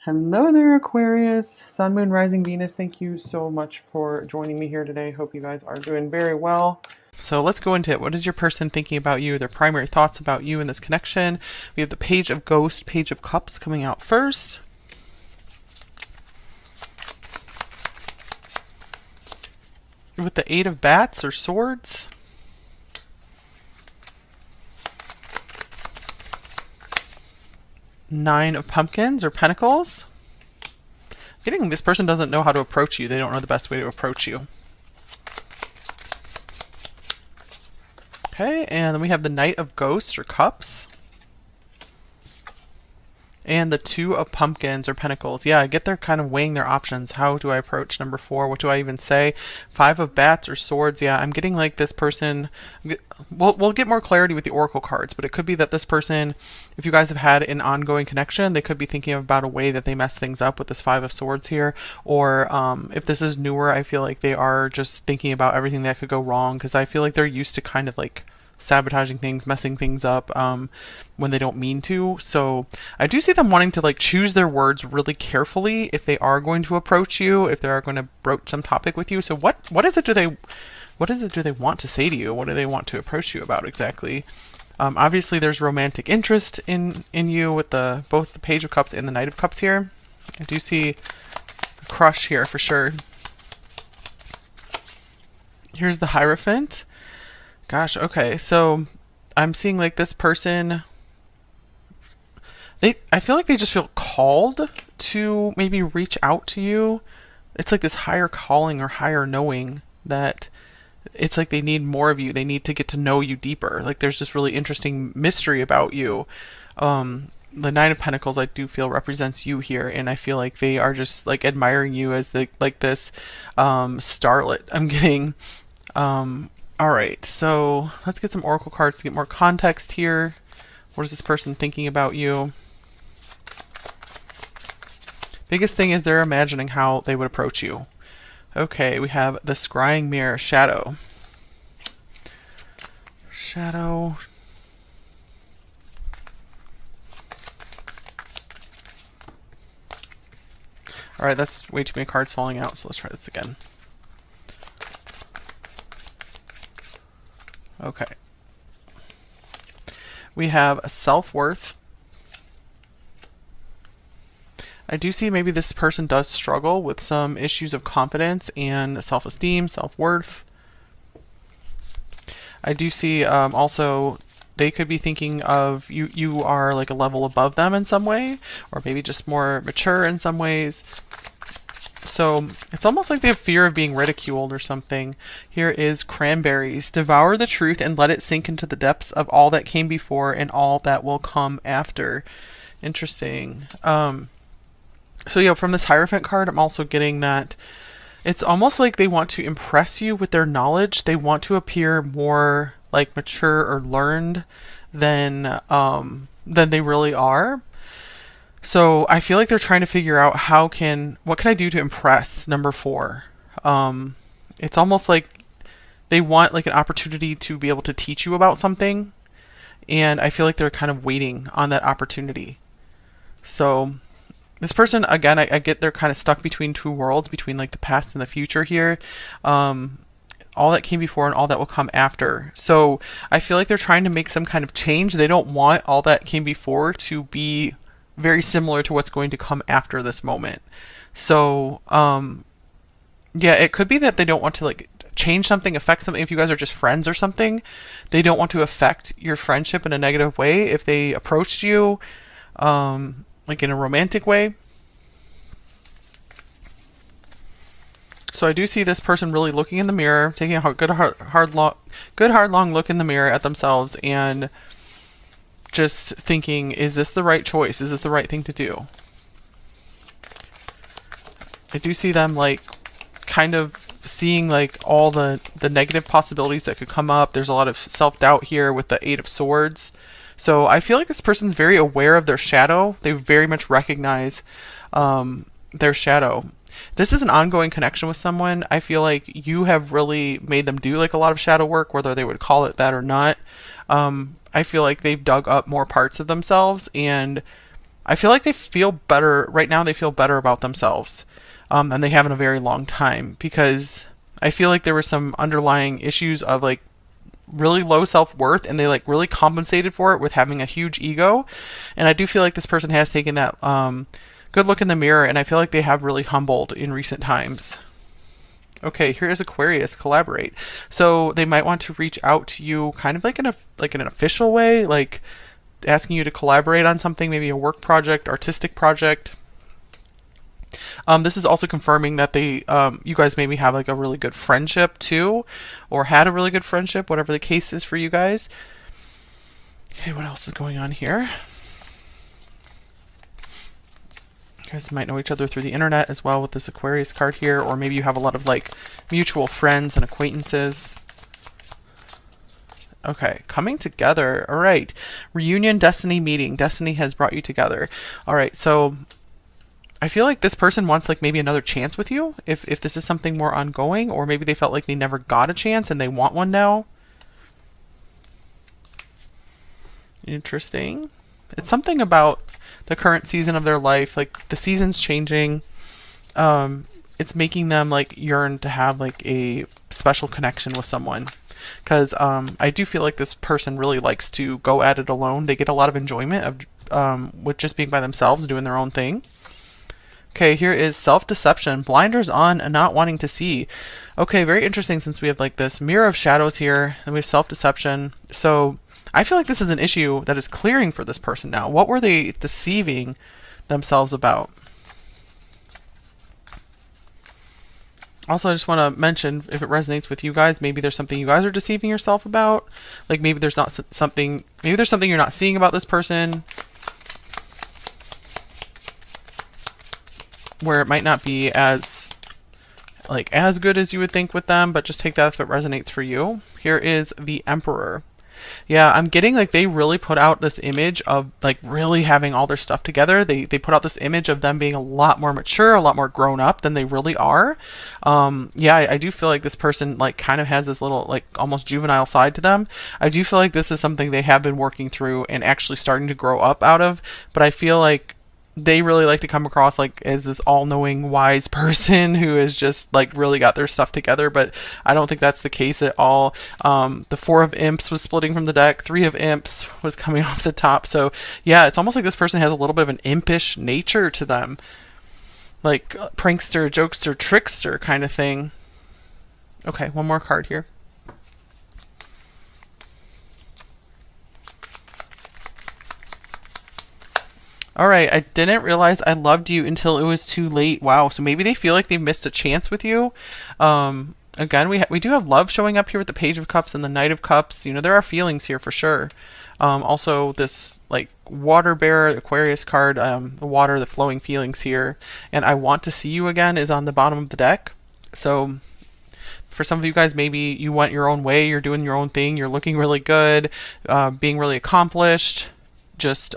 Hello there, Aquarius. Sun, Moon, Rising, Venus. Thank you so much for joining me here today. Hope you guys are doing very well. So let's go into it. What is your person thinking about you? Their primary thoughts about you in this connection. We have the Page of Ghost, Page of Cups coming out first. With the Eight of Bats or Swords. Nine of Pumpkins or Pentacles. I'm getting this person doesn't know how to approach you. They don't know the best way to approach you. Okay, and then we have the Knight of Ghosts or Cups. And the Two of Pumpkins or Pentacles. Yeah, I get they're kind of weighing their options. How do I approach number 4? What do I even say? Five of Bats or Swords. Yeah, I'm getting like this person. We'll get more clarity with the Oracle cards, but it could be that this person, if you guys have had an ongoing connection, they could be thinking about a way that they mess things up with this Five of Swords here. Or if this is newer, I feel like they are just thinking about everything that could go wrong, because I feel like they're used to kind of like sabotaging things, messing things up when they don't mean to. So I do see them wanting to like choose their words really carefully if they are going to approach you, if they are going to broach some topic with you. So what is it do they want to say to you? What do they want to approach you about exactly? Obviously there's romantic interest in you with both the Page of Cups and the Knight of Cups here. I do see a crush here for sure. Here's the Hierophant. Gosh, okay, so I'm seeing like this person, I feel like they just feel called to maybe reach out to you. It's like this higher calling or higher knowing that it's like they need more of you. They need to get to know you deeper. Like there's this really interesting mystery about you. The Nine of Pentacles I do feel represents you here, and I feel like they are just like admiring you as this starlet. I'm getting Alright, so let's get some Oracle cards to get more context here. What is this person thinking about you? Biggest thing is they're imagining how they would approach you. Okay, we have the Scrying Mirror, Shadow. Shadow. Alright, that's way too many cards falling out, so let's try this again. Okay. We have a self-worth. I do see maybe this person does struggle with some issues of confidence and self-esteem, self-worth. I do see also they could be thinking of you are like a level above them in some way, or maybe just more mature in some ways. So it's almost like they have fear of being ridiculed or something. Here is Cranberries. Devour the truth and let it sink into the depths of all that came before and all that will come after. Interesting. So yeah, from this Hierophant card, I'm also getting that it's almost like they want to impress you with their knowledge. They want to appear more like mature or learned than they really are. So I feel like they're trying to figure out what can I do to impress number 4. It's almost like they want like an opportunity to be able to teach you about something, and I feel like they're kind of waiting on that opportunity. So this person, again, I get they're kind of stuck between two worlds, between like the past and the future here. All that came before and all that will come after. So I feel like they're trying to make some kind of change. They don't want all that came before to be very similar to what's going to come after this moment. So yeah, it could be that they don't want to like change something, affect something. If you guys are just friends or something, they don't want to affect your friendship in a negative way. If they approached you like in a romantic way. So I do see this person really looking in the mirror, taking a good hard long look in the mirror at themselves and just thinking, is this the right choice? Is this the right thing to do? I do see them like kind of seeing like all the negative possibilities that could come up. There's a lot of self-doubt here with the Eight of Swords. So I feel like this person's very aware of their shadow. They very much recognize their shadow. This is an ongoing connection with someone. I feel like you have really made them do like a lot of shadow work, whether they would call it that or not. I feel like they've dug up more parts of themselves, and I feel like they feel better right now. They feel better about themselves than they have in a very long time, because I feel like there were some underlying issues of like really low self-worth, and they like really compensated for it with having a huge ego. And I do feel like this person has taken that good look in the mirror, and I feel like they have really humbled in recent times. Okay, here is Aquarius, collaborate. So they might want to reach out to you kind of like in an official way, like asking you to collaborate on something, maybe a work project, artistic project. This is also confirming that you guys maybe have like a really good friendship too, or had a really good friendship, whatever the case is for you guys. Okay, what else is going on here? You guys might know each other through the internet as well with this Aquarius card here, or maybe you have a lot of like mutual friends and acquaintances. Okay, coming together. All right. Reunion, destiny meeting. Destiny has brought you together. All right, so I feel like this person wants like maybe another chance with you, if this is something more ongoing, or maybe they felt like they never got a chance and they want one now. Interesting. It's something about the current season of their life, like the season's changing. It's making them like yearn to have like a special connection with someone. Because I do feel like this person really likes to go at it alone. They get a lot of enjoyment of with just being by themselves, doing their own thing. Okay, here is self-deception, blinders on and not wanting to see. Okay, very interesting, since we have like this mirror of shadows here, and we have self-deception. So I feel like this is an issue that is clearing for this person now. What were they deceiving themselves about? Also, I just want to mention, if it resonates with you guys, maybe there's something you guys are deceiving yourself about. Like maybe there's not something, maybe there's something you're not seeing about this person, where it might not be as good as you would think with them, but just take that if it resonates for you. Here is the Emperor. Yeah, I'm getting like they really put out this image of like really having all their stuff together. They put out this image of them being a lot more mature, a lot more grown up than they really are. Yeah, I do feel like this person like kind of has this little like almost juvenile side to them. I do feel like this is something they have been working through and actually starting to grow up out of, but I feel like they really like to come across like as this all-knowing wise person who has just like really got their stuff together, but I don't think that's the case at all. The Four of Imps was splitting from the deck, Three of Imps was coming off the top, so yeah, it's almost like this person has a little bit of an impish nature to them, like prankster, jokester, trickster kind of thing. Okay, one more card here. All right, I didn't realize I loved you until it was too late. Wow, so maybe they feel like they missed a chance with you. Again, we do have love showing up here with the Page of Cups and the Knight of Cups. You know, there are feelings here for sure. Also, this like water bearer, Aquarius card, the water, the flowing feelings here. And I want to see you again is on the bottom of the deck. So for some of you guys, maybe you went your own way, you're doing your own thing, you're looking really good, being really accomplished, just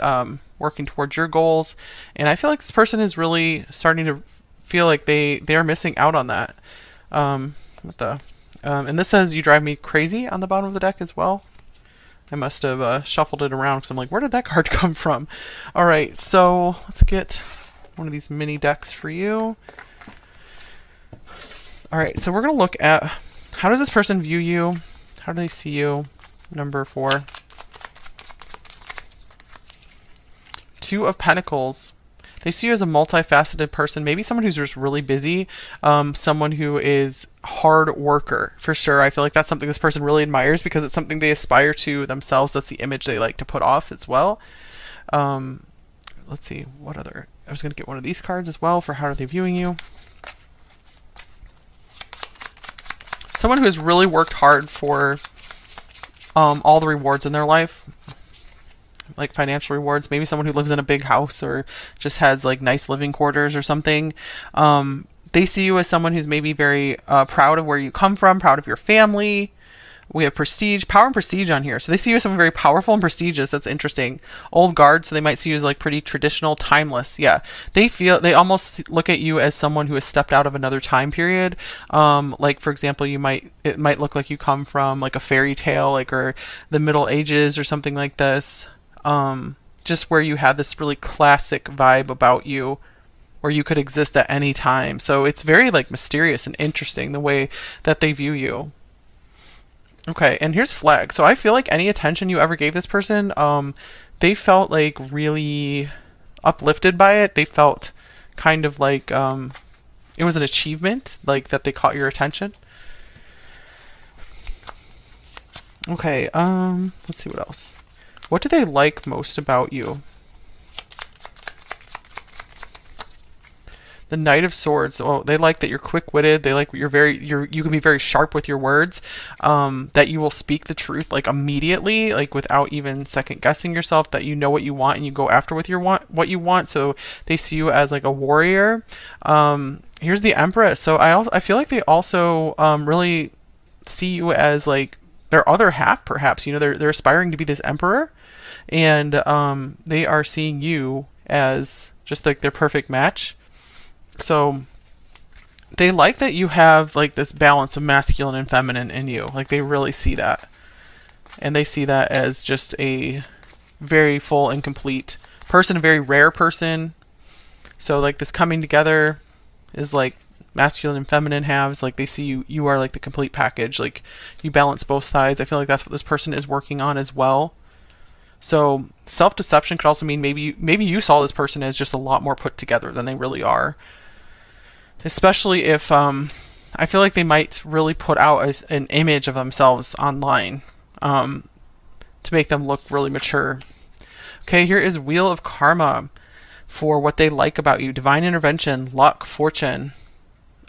working towards your goals. And I feel like this person is really starting to feel like they are missing out on that. And this says you drive me crazy on the bottom of the deck as well. I must have shuffled it around because I'm like, where did that card come from? All right, so let's get one of these mini decks for you. All right, so we're going to look at how does this person view you? How do they see you? Number 4. Two of Pentacles. They see you as a multifaceted person, maybe someone who's just really busy, someone who is hard worker for sure. I feel like that's something this person really admires because it's something they aspire to themselves. That's the image they like to put off as well. Let's see, what other, I was going to get one of these cards as well for how are they viewing you. Someone who has really worked hard for all the rewards in their life, like financial rewards, maybe someone who lives in a big house or just has like nice living quarters or something. They see you as someone who's maybe very proud of where you come from, proud of your family. We have prestige, power and prestige on here. So they see you as someone very powerful and prestigious. That's interesting. Old guard, so they might see you as like pretty traditional, timeless. Yeah, they almost look at you as someone who has stepped out of another time period. Like for example, it might look like you come from like a fairy tale, like or the Middle Ages or something like this. just where you have this really classic vibe about you, where you could exist at any time. So it's very like mysterious and interesting the way that they view you. Okay, and here's flag. So I feel like any attention you ever gave this person, they felt like really uplifted by it. They felt kind of like it was an achievement, like that they caught your attention. Okay, let's see what else. What do they like most about you? The Knight of Swords. Oh, they like that you're quick-witted. They like you can be very sharp with your words. That you will speak the truth like immediately, like without even second guessing yourself. That you know what you want and you go after what you want. So they see you as like a warrior. Here's the Empress. So I feel like they also really see you as like their other half, perhaps. You know, they're aspiring to be this emperor, and they are seeing you as just like their perfect match. So they like that you have like this balance of masculine and feminine in you. Like they really see that. And they see that as just a very full and complete person, a very rare person. So like this coming together is like masculine and feminine halves. Like they see you are like the complete package. Like you balance both sides. I feel like that's what this person is working on as well. So self-deception could also mean maybe you saw this person as just a lot more put together than they really are. Especially if I feel like they might really put out an image of themselves online to make them look really mature. Okay, here is Wheel of Karma for what they like about you. Divine intervention, luck, fortune.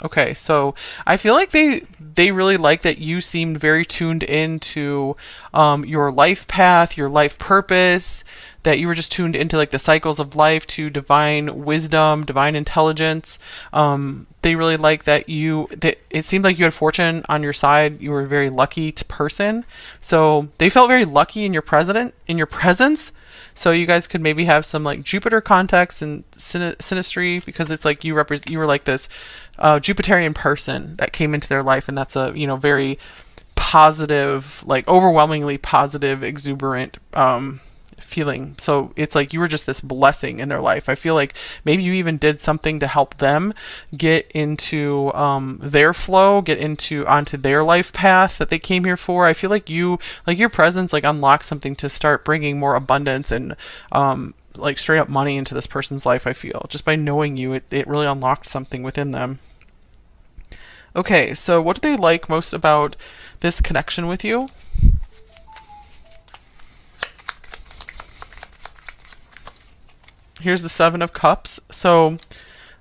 Okay, so I feel like they really like that you seemed very tuned into your life path, your life purpose, that you were just tuned into like the cycles of life, to divine wisdom, divine intelligence. They really like that it seemed like you had fortune on your side. You were a very lucky person. So they felt very lucky in your presence. So you guys could maybe have some like Jupiter context and synastry, because it's like you were like this Jupiterian person that came into their life, and that's a very positive, like overwhelmingly positive, exuberant feeling. So it's like you were just this blessing in their life. I feel like maybe you even did something to help them get into their flow, get onto their life path that they came here for. I feel like your presence like unlocked something to start bringing more abundance and like straight up money into this person's life. I feel just by knowing you, it really unlocked something within them. Okay, so what do they like most about this connection with you? Here's the Seven of Cups. So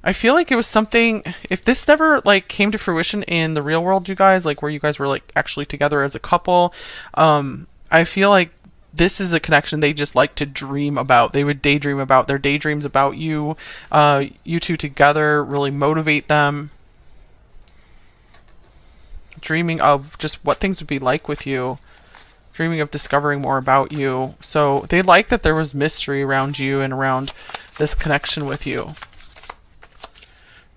I feel like it was something, if this never like came to fruition in the real world, you guys, like where you guys were like actually together as a couple, I feel like this is a connection they just like to dream about. They would daydream about their daydreams about you. You two together really motivate them. Dreaming of just what things would be like with you. Dreaming of discovering more about you. So they like that there was mystery around you and around this connection with you.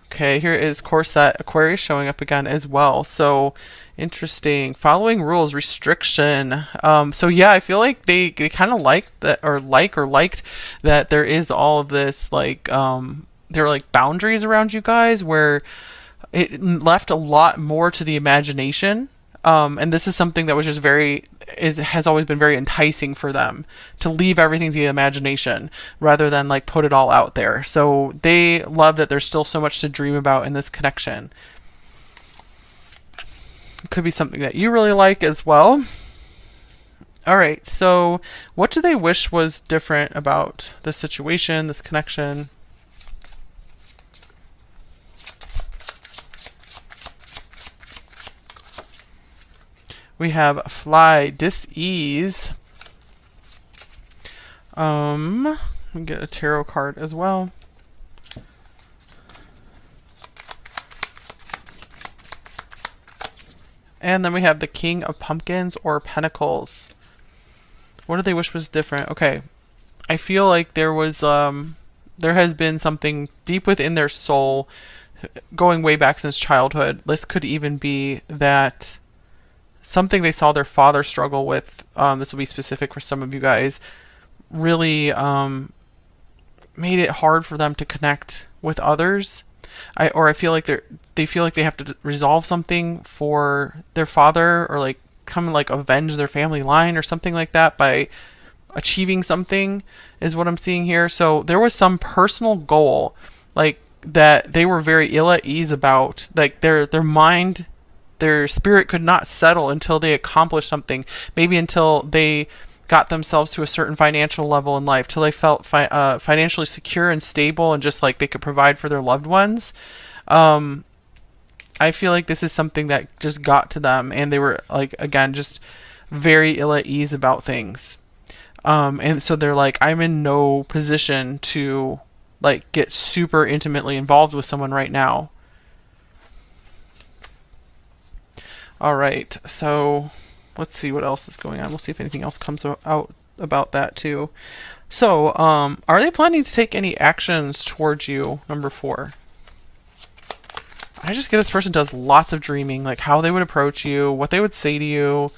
Okay, here is Corset Aquarius showing up again as well. So interesting. Following rules, restriction. So yeah, I feel like they kind of liked that, or liked that there is all of this like there are like boundaries around you guys where it left a lot more to the imagination. And this is something that was just has always been very enticing for them, to leave everything to the imagination rather than like put it all out there. So they love that there's still so much to dream about in this connection. It could be something that you really like as well. All right, so what do they wish was different about this situation, this connection? We have fly, dis-ease. We get a tarot card as well. And then we have the King of Pumpkins or Pentacles. What do they wish was different? Okay. I feel like there has been something deep within their soul going way back since childhood. This could even be that something they saw their father struggle with. This will be specific for some of you guys. really made it hard for them to connect with others. I feel like they feel like they have to resolve something for their father, or like come and like avenge their family line or something like that by achieving something, is what I'm seeing here. So there was some personal goal, like, that they were very ill at ease about. Like their mind, their spirit could not settle until they accomplished something. Maybe until they got themselves to a certain financial level in life, till they felt financially secure and stable, and just like they could provide for their loved ones. Um, I feel like this is something that just got to them, and they were like, again, just very ill at ease about things. And so they're like, I'm in no position to like get super intimately involved with someone right now. All right, so let's see what else is going on. We'll see if anything else comes out about that too. So, are they planning to take any actions towards you? Number 4. I just get this person does lots of dreaming, like how they would approach you, what they would say to you,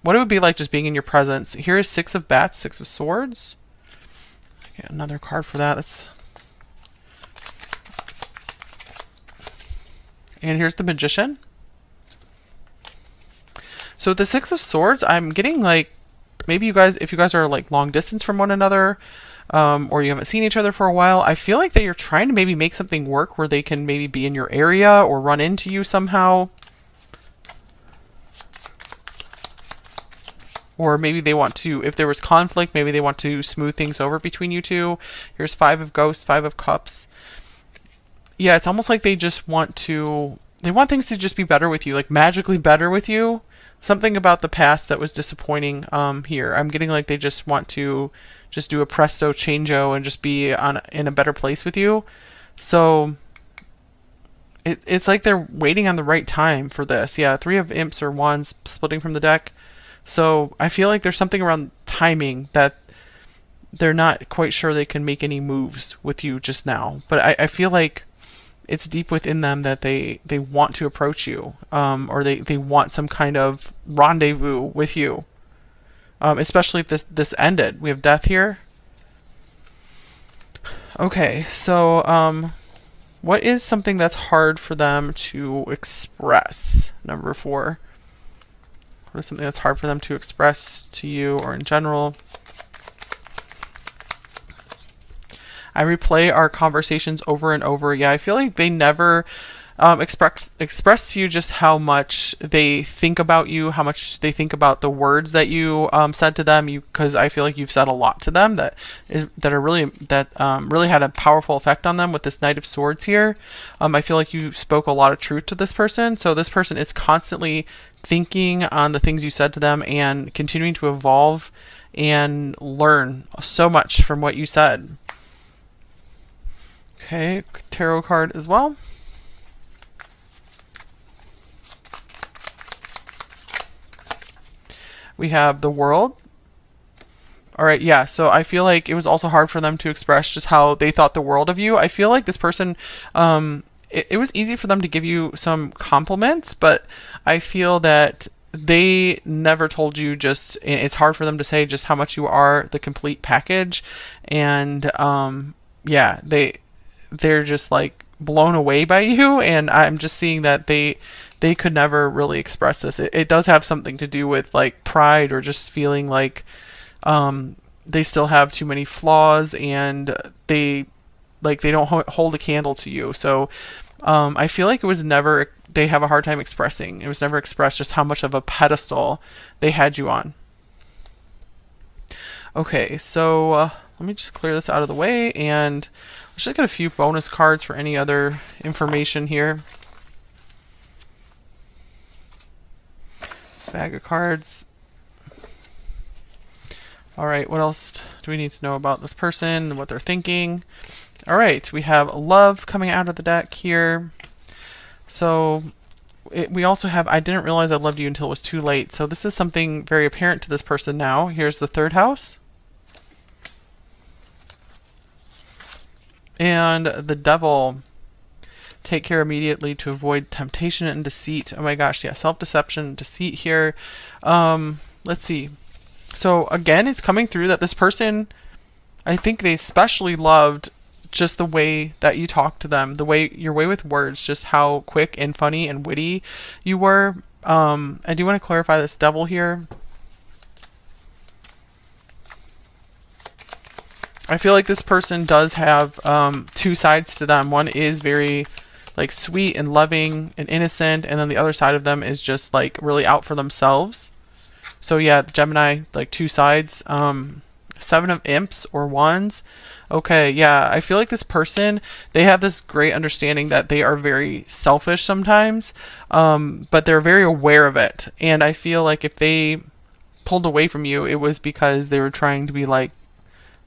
what it would be like just being in your presence. Here is 6 of Bats, 6 of Swords. Get another card for that. And here's the Magician. So with the 6 of Swords, I'm getting like, maybe you guys, if you guys are like long distance from one another, or you haven't seen each other for a while, I feel like that you're trying to maybe make something work where they can maybe be in your area or run into you somehow. Or maybe they want to, if there was conflict, maybe they want to smooth things over between you two. Here's 5 of Ghosts, 5 of Cups. Yeah, it's almost like they just want to, they want things to just be better with you, like magically better with you. Something about the past that was disappointing here. I'm getting like they just want to just do a presto changeo and just be in a better place with you. So it's like they're waiting on the right time for this. Yeah, 3 of Imps or Wands splitting from the deck. So I feel like there's something around timing that they're not quite sure they can make any moves with you just now. But I feel like it's deep within them that they want to approach you, or they want some kind of rendezvous with you. Especially if this ended. We have Death here. Okay, so what is something that's hard for them to express? Number 4. What is something that's hard for them to express to you or in general? I replay our conversations over and over. Yeah, I feel like they never express to you just how much they think about you, how much they think about the words that you said to them. Because I feel like you've said a lot to them that really had a powerful effect on them with this Knight of Swords here. I feel like you spoke a lot of truth to this person. So this person is constantly thinking on the things you said to them and continuing to evolve and learn so much from what you said. Okay, tarot card as well. We have the World. All right, yeah, so I feel like it was also hard for them to express just how they thought the world of you. I feel like this person, it was easy for them to give you some compliments, but I feel that they never told you just, it's hard for them to say just how much you are the complete package. And yeah, they're just like blown away by you, and I'm just seeing that they could never really express this. It does have something to do with like pride, or just feeling like they still have too many flaws, and they don't hold a candle to you. So I feel like it was never, they have a hard time expressing. It was never expressed just how much of a pedestal they had you on. Okay, so let me just clear this out of the way, and let's just get a few bonus cards for any other information here. Bag of cards. All right, what else do we need to know about this person and what they're thinking? All right, we have Love coming out of the deck here. So we also have I didn't realize I loved you until it was too late. So this is something very apparent to this person now. Here's the 3rd house. And the Devil. Take care immediately to avoid temptation and deceit. Oh my gosh, yeah, self-deception, deceit here. Let's see. So again, it's coming through that this person I think they especially loved just the way that you talked to them, the way your way with words, just how quick and funny and witty you were. I do want to clarify this devil here. I feel like this person does have two sides to them. One is very like sweet and loving and innocent, and then the other side of them is just like really out for themselves. So yeah, Gemini, like two sides. Seven of Imps or Wands. Okay, yeah, I feel like this person, they have this great understanding that they are very selfish sometimes, but they're very aware of it. And I feel like if they pulled away from you, it was because they were trying to be like,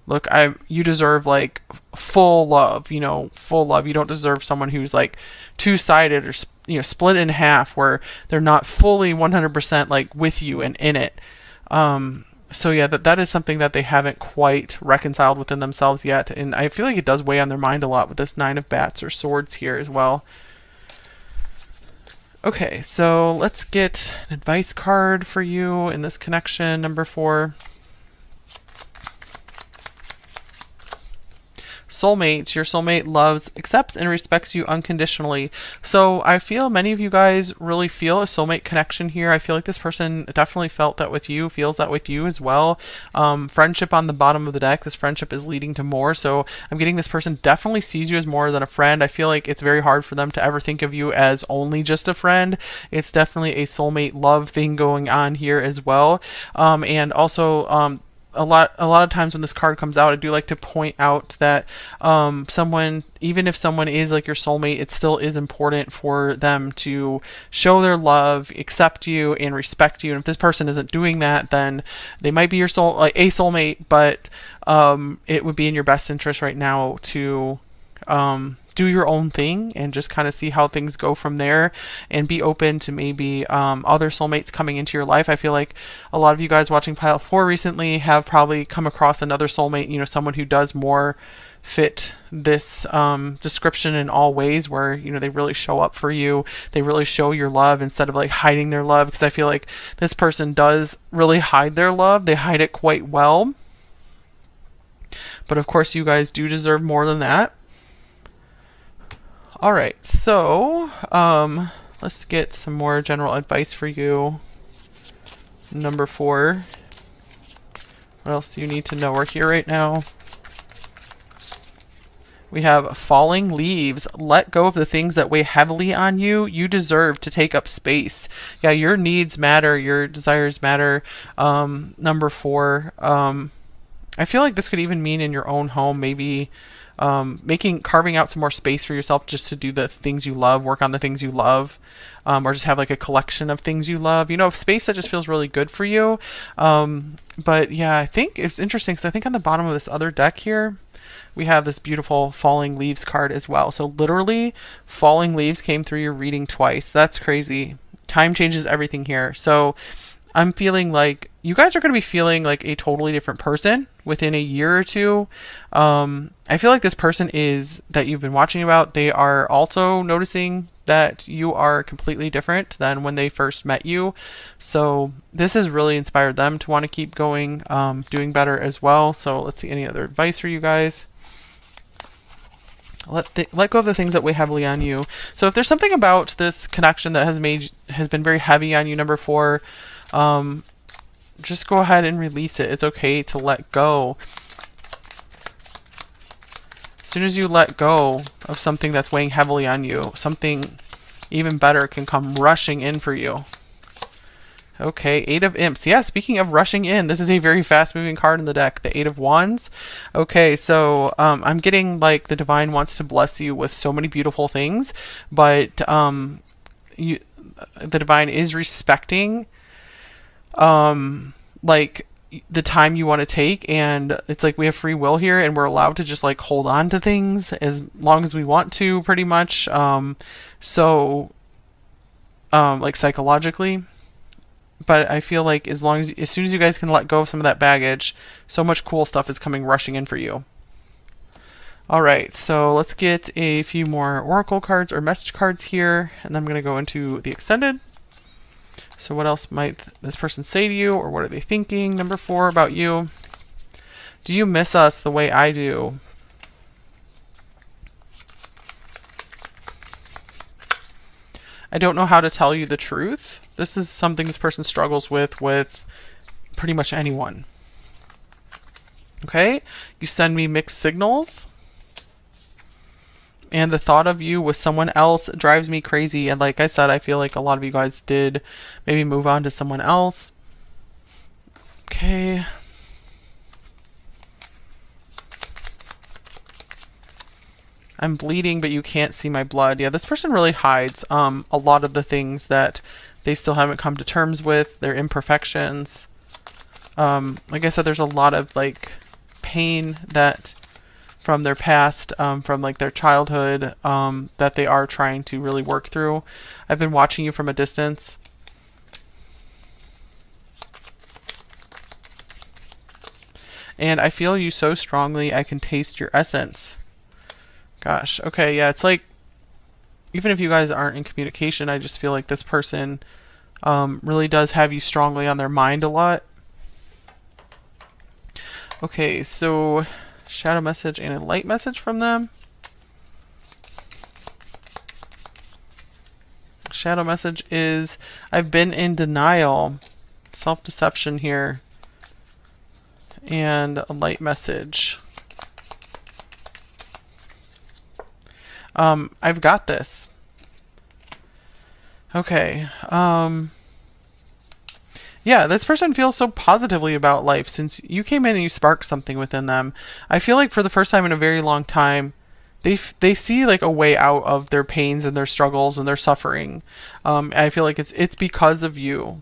look, you deserve like full love, full love. You don't deserve someone who's like two-sided or split in half, where they're not fully 100% like with you and in it. So yeah, that is something that they haven't quite reconciled within themselves yet, and I feel like it does weigh on their mind a lot with this Nine of Bats or Swords here as well. Okay, so let's get an advice card for you in this connection, number 4. Soulmate. Your soulmate loves, accepts, and respects you unconditionally. So I feel many of you guys really feel a soulmate connection here. I feel like this person definitely felt that with you, feels that with you as well. Friendship on the bottom of the deck. This friendship is leading to more. So I'm getting this person definitely sees you as more than a friend. I feel like it's very hard for them to ever think of you as only just a friend. It's definitely a soulmate love thing going on here as well. And also, a lot of times when this card comes out, I do like to point out that someone, even if someone is like your soulmate, it still is important for them to show their love, accept you, and respect you. And if this person isn't doing that, then they might be your a soulmate, but it would be in your best interest right now to do your own thing and just kind of see how things go from there, and be open to maybe other soulmates coming into your life. I feel like a lot of you guys watching Pile 4 recently have probably come across another soulmate, someone who does more fit this description in all ways, where they really show up for you, they really show your love instead of like hiding their love, because I feel like this person does really hide their love. They hide it quite well, but of course you guys do deserve more than that. All right, so let's get some more general advice for you. Number 4. What else do you need to know? We're here right now. We have falling leaves. Let go of the things that weigh heavily on you. You deserve to take up space. Yeah, your needs matter. Your desires matter. Number 4. I feel like this could even mean in your own home, maybe carving out some more space for yourself just to do the things you love, work on the things you love, or just have like a collection of things you love, space that just feels really good for you. But yeah, I think it's interesting because I think on the bottom of this other deck here, we have this beautiful falling leaves card as well. So literally falling leaves came through your reading twice. That's crazy. Time changes everything here. So I'm feeling like you guys are going to be feeling like a totally different person within a year or two. I feel like this person that you've been watching about, they are also noticing that you are completely different than when they first met you. So this has really inspired them to want to keep going, doing better as well. So let's see any other advice for you guys. Let go of the things that weigh heavily on you. So if there's something about this connection that has been very heavy on you, number 4, just go ahead and release it. It's okay to let go. As soon as you let go of something that's weighing heavily on you, something even better can come rushing in for you. Okay, 8 of Imps. Yeah, speaking of rushing in, this is a very fast-moving card in the deck, the 8 of Wands. Okay, so I'm getting like the Divine wants to bless you with so many beautiful things, but the Divine is respecting like the time you want to take, and it's like we have free will here, and we're allowed to just like hold on to things as long as we want to, pretty much. Like psychologically. But I feel like as soon as you guys can let go of some of that baggage, so much cool stuff is coming rushing in for you. All right, so let's get a few more oracle cards or message cards here, and then I'm going to go into the extended. So what else might this person say to you, or what are they thinking? Number 4 about you. Do you miss us the way I do? I don't know how to tell you the truth. This is something this person struggles with pretty much anyone. Okay? You send me mixed signals. And the thought of you with someone else drives me crazy. And like I said, I feel like a lot of you guys did maybe move on to someone else. Okay. I'm bleeding, but you can't see my blood. Yeah, this person really hides a lot of the things that they still haven't come to terms with, their imperfections. Like I said, there's a lot of like pain that from their past, from like their childhood, that they are trying to really work through. I've been watching you from a distance. And I feel you so strongly, I can taste your essence. Gosh, okay, yeah, it's like, even if you guys aren't in communication, I just feel like this person really does have you strongly on their mind a lot. Okay, so shadow message and a light message from them. Shadow message is, I've been in denial. Self-deception here. And a light message. I've got this. Okay. Yeah, this person feels so positively about life since you came in and you sparked something within them. I feel like for the first time in a very long time, they see like a way out of their pains and their struggles and their suffering. I feel like it's because of you.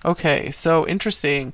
Okay, so interesting.